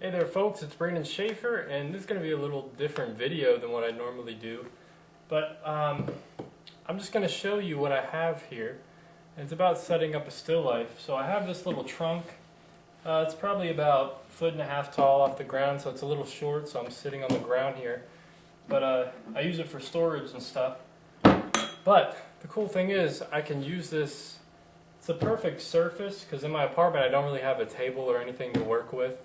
Hey there folks, it's Brandon Schaefer, and this is going to be a little different video than what I normally do. But I'm just going to show you what I have here. And it's about setting up a still life. So I have this little trunk. It's probably about 1.5 feet tall off the ground, so it's a little short, so I'm sitting on the ground here. But I use it for storage and stuff. But the cool thing is I can use this. It's a perfect surface because in my apartment I don't really have a table or anything to work with.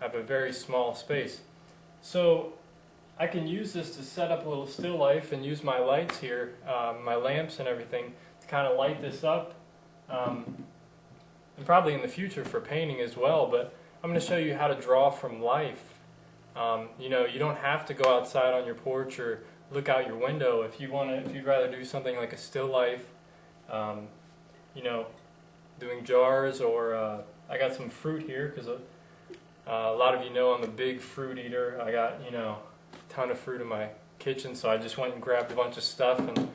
I have a very small space. So I can use this to set up a little still life and use my lights here, my lamps and everything, to kind of light this up. And probably in the future for painting as well, but I'm going to show you how to draw from life. You know, you don't have to go outside on your porch or look out your window if you want to. If you'd rather do something like a still life, you know, doing jars, or I got some fruit here because a lot of you know I'm a big fruit eater. I got, you know, a ton of fruit in my kitchen, so I just went and grabbed a bunch of stuff, and I'm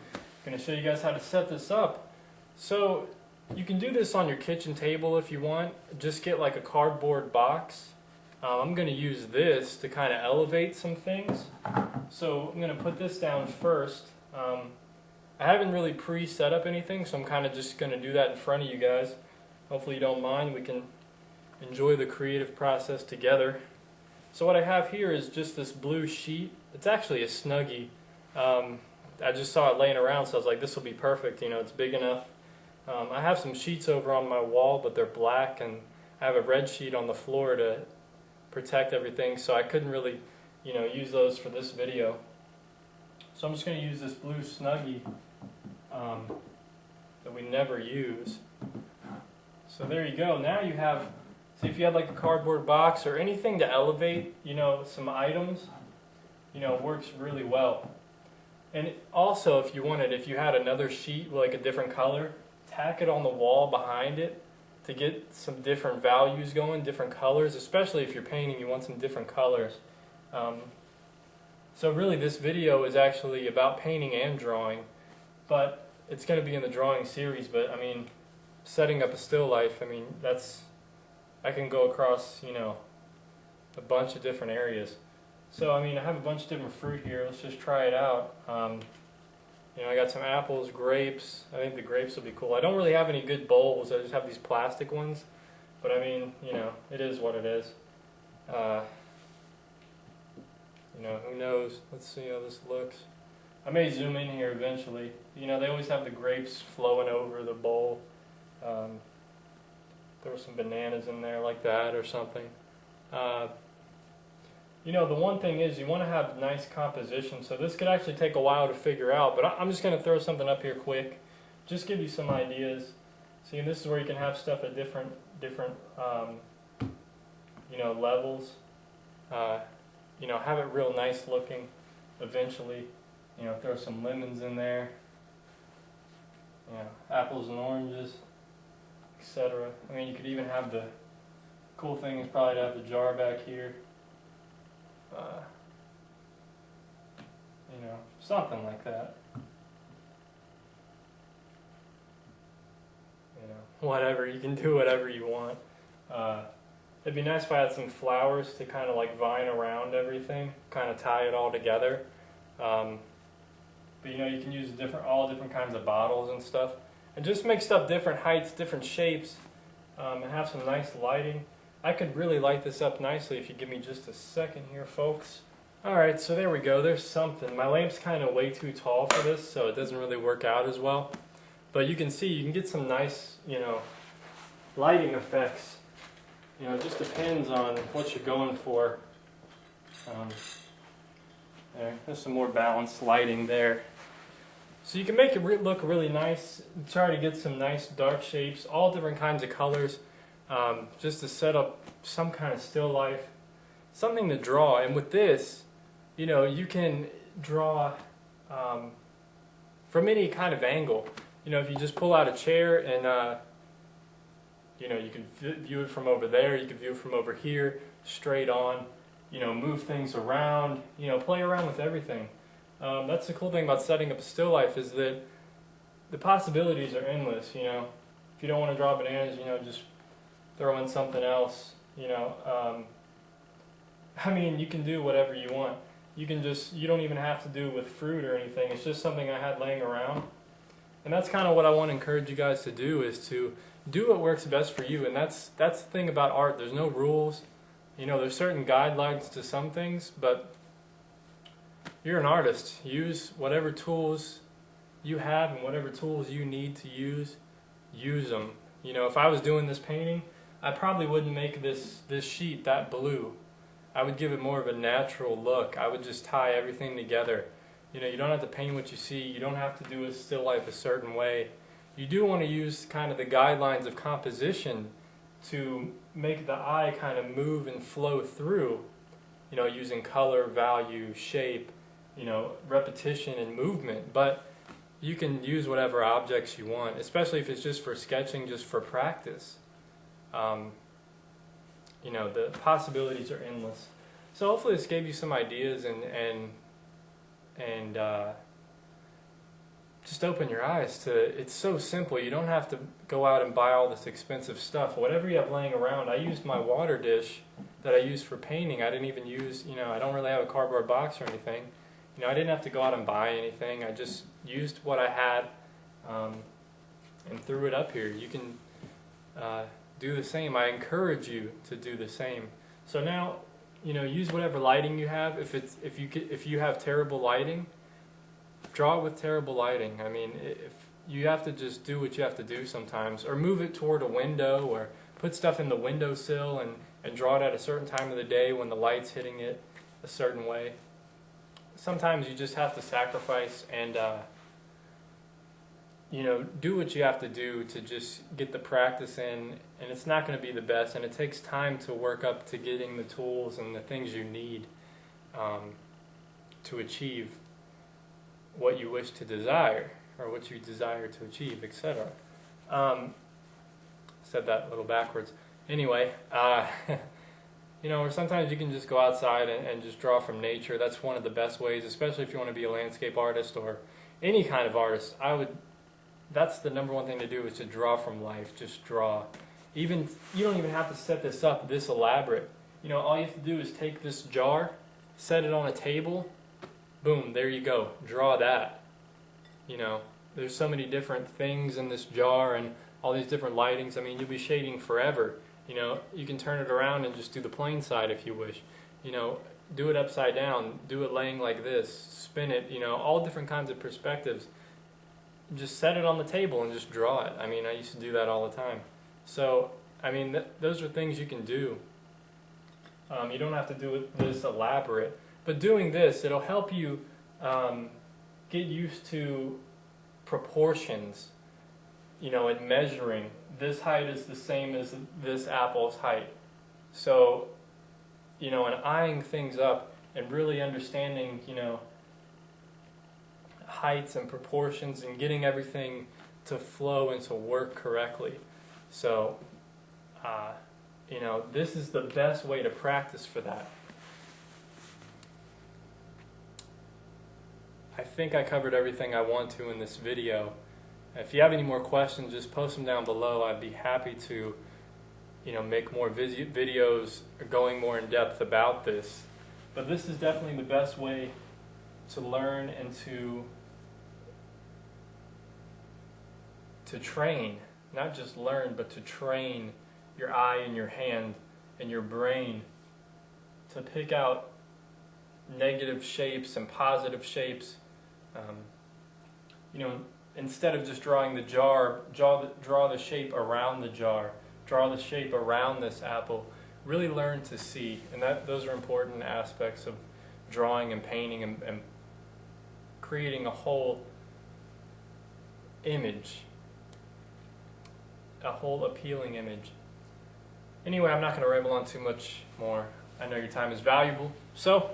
going to show you guys how to set this up. So you can do this on your kitchen table if you want. Just get like a cardboard box. I'm going to use this to kind of elevate some things. So I'm going to put this down first. I haven't really pre-set up anything, so I'm kind of just going to do that in front of you guys. Hopefully you don't mind. We can enjoy the creative process together. So what I have here is just this blue sheet. It's actually a Snuggie. I just saw it laying around, so I was like, this will be perfect. You know, it's big enough. I have some sheets over on my wall, but they're black, and I have a red sheet on the floor to protect everything, so I couldn't really, you know, use those for this video. So I'm just going to use this blue Snuggie that we never use. So there you go. Now you have, see, if you had like a cardboard box or anything to elevate, you know, some items, you know, it works really well. And also, if you wanted, if you had another sheet with like a different color, tack it on the wall behind it to get some different values going, different colors, especially if you're painting, you want some different colors. So really this video is actually about painting and drawing, but it's going to be in the drawing series. But I mean, setting up a still life, I mean, I can go across, you know, a bunch of different areas. So I mean, I have a bunch of different fruit here. Let's just try it out. You know, I got some apples, grapes. I think the grapes will be cool. I don't really have any good bowls. I just have these plastic ones. But I mean, you know, it is what it is. You know, who knows? Let's see how this looks. I may zoom in here eventually. You know, they always have the grapes flowing over the bowl. There were some bananas in there like that or something. You know, the one thing is you want to have nice composition, so this could actually take a while to figure out, but I'm just going to throw something up here quick, just give you some ideas. See, and this is where you can have stuff at different you know, levels. You know, have it real nice looking eventually. You know, throw some lemons in there. You know, apples and oranges, etc. I mean, you could even have the cool thing is probably to have the jar back here. You know, something like that. You know, whatever, you can do whatever you want. It'd be nice if I had some flowers to kind of like vine around everything, kind of tie it all together. But you know, you can use all different kinds of bottles and stuff, and just make stuff different heights, different shapes, and have some nice lighting. I could really light this up nicely if you give me just a second here, folks. Alright, so there we go. There's something. My lamp's kind of way too tall for this, so it doesn't really work out as well. But you can see, you can get some nice, you know, lighting effects. You know, it just depends on what you're going for. There's some more balanced lighting there. So you can make it look really nice. Try to get some nice dark shapes, all different kinds of colors. Just to set up some kind of still life, something to draw. And with this, you know, you can draw from any kind of angle. You know, if you just pull out a chair and you know, you can view it from over there, you can view it from over here, straight on, you know, move things around, you know, play around with everything. That's the cool thing about setting up a still life, is that the possibilities are endless. You know, if you don't want to draw bananas, you know, just throw in something else. You know, I mean, you can do whatever you want. You don't even have to do it with fruit or anything. It's just something I had laying around. And that's kind of what I want to encourage you guys to do, is to do what works best for you. And that's the thing about art. There's no rules. You know, there's certain guidelines to some things, but you're an artist. Use whatever tools you have and whatever tools you need to use them. You know, if I was doing this painting, I probably wouldn't make this sheet that blue. I would give it more of a natural look. I would just tie everything together. You know, you don't have to paint what you see. You don't have to do a still life a certain way. You do want to use kind of the guidelines of composition to make the eye kind of move and flow through, you know, using color, value, shape, you know, repetition and movement. But you can use whatever objects you want, especially if it's just for sketching, just for practice. You know, the possibilities are endless. So hopefully this gave you some ideas and just open your eyes to, it's so simple. You don't have to go out and buy all this expensive stuff. Whatever you have laying around. I used my water dish that I used for painting. I didn't even use, you know, I don't really have a cardboard box or anything. You know, I didn't have to go out and buy anything. I just used what I had and threw it up here. You can do the same. I encourage you to do the same. So now, you know, use whatever lighting you have. If you have terrible lighting, draw it with terrible lighting. I mean, if you have to just do what you have to do sometimes, or move it toward a window, or put stuff in the windowsill and draw it at a certain time of the day when the light's hitting it a certain way. Sometimes you just have to sacrifice and you know, do what you have to do to just get the practice in, and it's not going to be the best, and it takes time to work up to getting the tools and the things you need to achieve what you wish to desire, or what you desire to achieve, etc. Said that a little backwards. Anyway, you know, or sometimes you can just go outside and just draw from nature. That's one of the best ways, especially if you want to be a landscape artist or any kind of artist. That's the number one thing to do, is to draw from life. Just draw. You don't even have to set this up this elaborate. You know, all you have to do is take this jar, set it on a table, boom, there you go. Draw that. You know, there's so many different things in this jar and all these different lightings. I mean, you'll be shading forever. You know, you can turn it around and just do the plain side if you wish. You know, do it upside down, do it laying like this, spin it, you know, all different kinds of perspectives. Just set it on the table and just draw it. I mean, I used to do that all the time. So, I mean, those are things you can do. You don't have to do it this elaborate. But doing this, it'll help you get used to proportions, you know, and measuring. This height is the same as this apple's height. So, you know, and eyeing things up and really understanding, you know, heights and proportions and getting everything to flow and to work correctly. So, you know, this is the best way to practice for that. I think I covered everything I want to in this video. If you have any more questions, just post them down below. I'd be happy to, you know, make more videos going more in depth about this. But this is definitely the best way to learn and to train, not just learn, but to train your eye and your hand and your brain to pick out negative shapes and positive shapes. You know, instead of just drawing the jar, draw the shape around the jar, draw the shape around this apple. Really learn to see, and those are important aspects of drawing and painting and creating a whole image. A whole appealing image. Anyway, I'm not going to ramble on too much more. I know your time is valuable. So,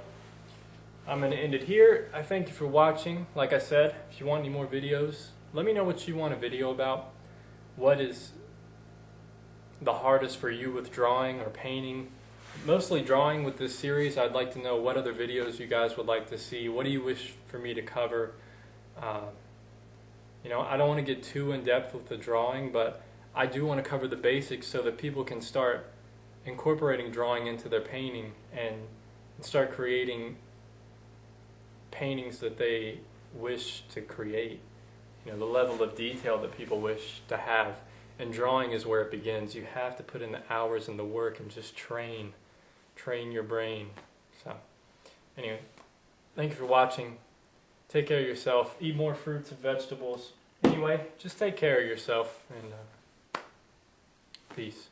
I'm going to end it here. I thank you for watching. Like I said, if you want any more videos, let me know what you want a video about. What is the hardest for you with drawing or painting? Mostly drawing with this series. I'd like to know what other videos you guys would like to see. What do you wish for me to cover? You know, I don't want to get too in-depth with the drawing, but I do want to cover the basics so that people can start incorporating drawing into their painting and and start creating paintings that they wish to create. You know, the level of detail that people wish to have. And drawing is where it begins. You have to put in the hours and the work and just train your brain. So, anyway, thank you for watching. Take care of yourself. Eat more fruits and vegetables. Anyway, just take care of yourself, and peace.